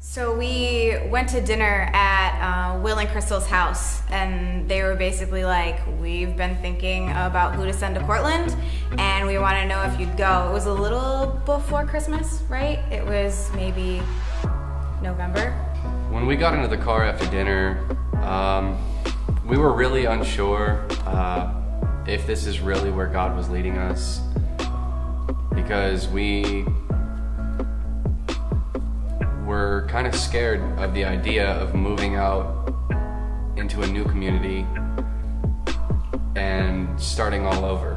So we went to dinner at Will and Crystal's house, and they were basically like, we've been thinking about who to send to Cortland, and we want to know if you'd go. It was a little before Christmas, right? It was maybe November. When we got into the car after dinner, we were really unsure if this is really where God was leading us, because we were kind of scared of the idea of moving out into a new community and starting all over.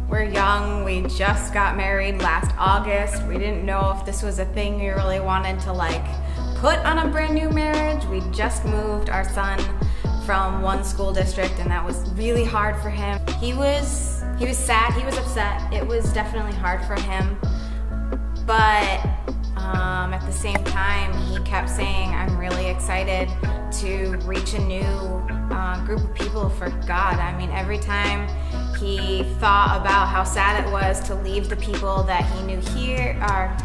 We're young, we just got married last August. We didn't know if this was a thing we really wanted to put on a brand new marriage. We just moved our son from one school district, and that was really hard for him. He was sad, he was upset. It was definitely hard for him, but at the same time, he kept saying, I'm really excited to reach a new group of people for God. I mean, every time he thought about how sad it was to leave the people that he knew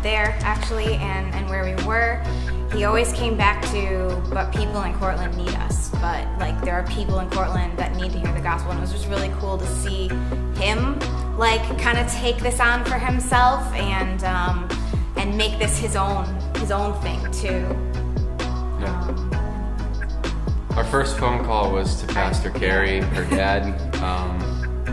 there actually, and where we were, he always came back to, but people in Cortland need us. But there are people in Cortland that need to hear the gospel, and it was just really cool to see him kind of take this on for himself and make this his own thing too. Our first phone call was to Pastor Carrie, her dad,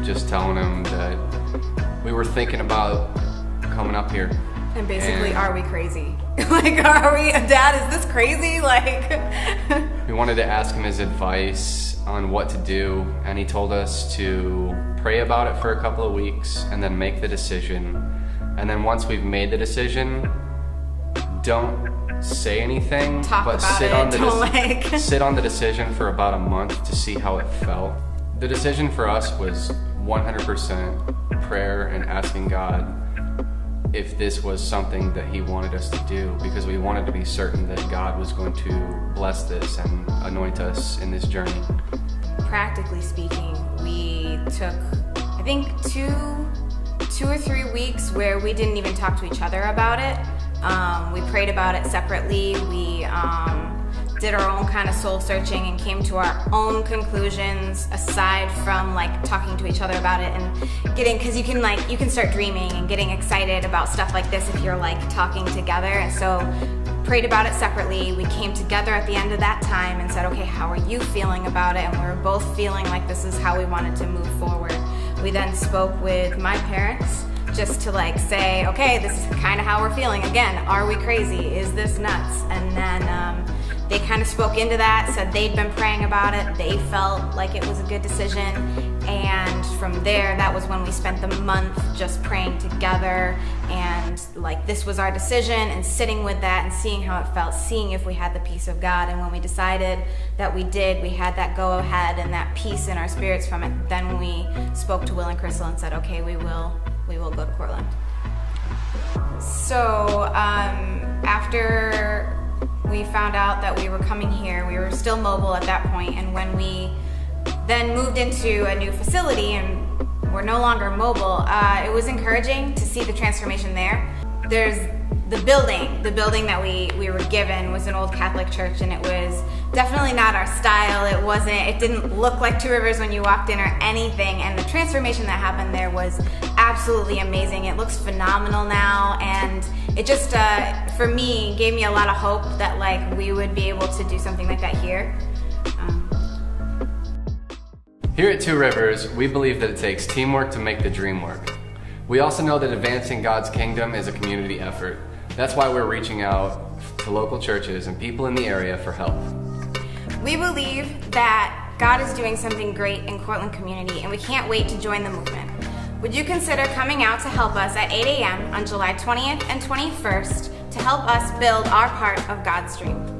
just telling him that we were thinking about coming up here. And basically, are we crazy? Are we, Dad, is this crazy? We wanted to ask him his advice on what to do, and he told us to pray about it for a couple of weeks and then make the decision. And then once we've made the decision, don't say anything, but sit on the decision for about a month to see how it felt. The decision for us was 100% prayer and asking God if this was something that he wanted us to do, because we wanted to be certain that God was going to bless this and anoint us in this journey. Practically speaking, we took, I think, two or 3 weeks where we didn't even talk to each other about it. We prayed about it separately. We did our own kind of soul searching and came to our own conclusions aside from talking to each other about it and getting, because you can start dreaming and getting excited about stuff like this if you're talking together. And so prayed about it separately. We came together at the end of that time and said, okay, how are you feeling about it? And we were both feeling like this is how we wanted to move forward. We then spoke with my parents just to say, okay, this is kind of how we're feeling. Again, are we crazy? Is this nuts? And then they kind of spoke into that, said they'd been praying about it. They felt like it was a good decision. And from there, that was when we spent the month just praying together. And this was our decision, and sitting with that and seeing how it felt, seeing if we had the peace of God. And when we decided that we did, we had that go ahead and that peace in our spirits from it. Then we spoke to Will and Crystal and said, okay, we will go to Cortland. So after we found out that we were coming here, we were still mobile at that point, and when we then moved into a new facility and we're no longer mobile, it was encouraging to see the transformation there. There's the building that we were given was an old Catholic church, and it was definitely not our style. It didn't look like Two Rivers when you walked in or anything, and the transformation that happened there was absolutely amazing. It looks phenomenal now, and it just, for me, gave me a lot of hope that we would be able to do something like that here. Here at Two Rivers, we believe that it takes teamwork to make the dream work. We also know that advancing God's kingdom is a community effort. That's why we're reaching out to local churches and people in the area for help. We believe that God is doing something great in Cortland community, and we can't wait to join the movement. Would you consider coming out to help us at 8 a.m. on July 20th and 21st to help us build our part of God's dream?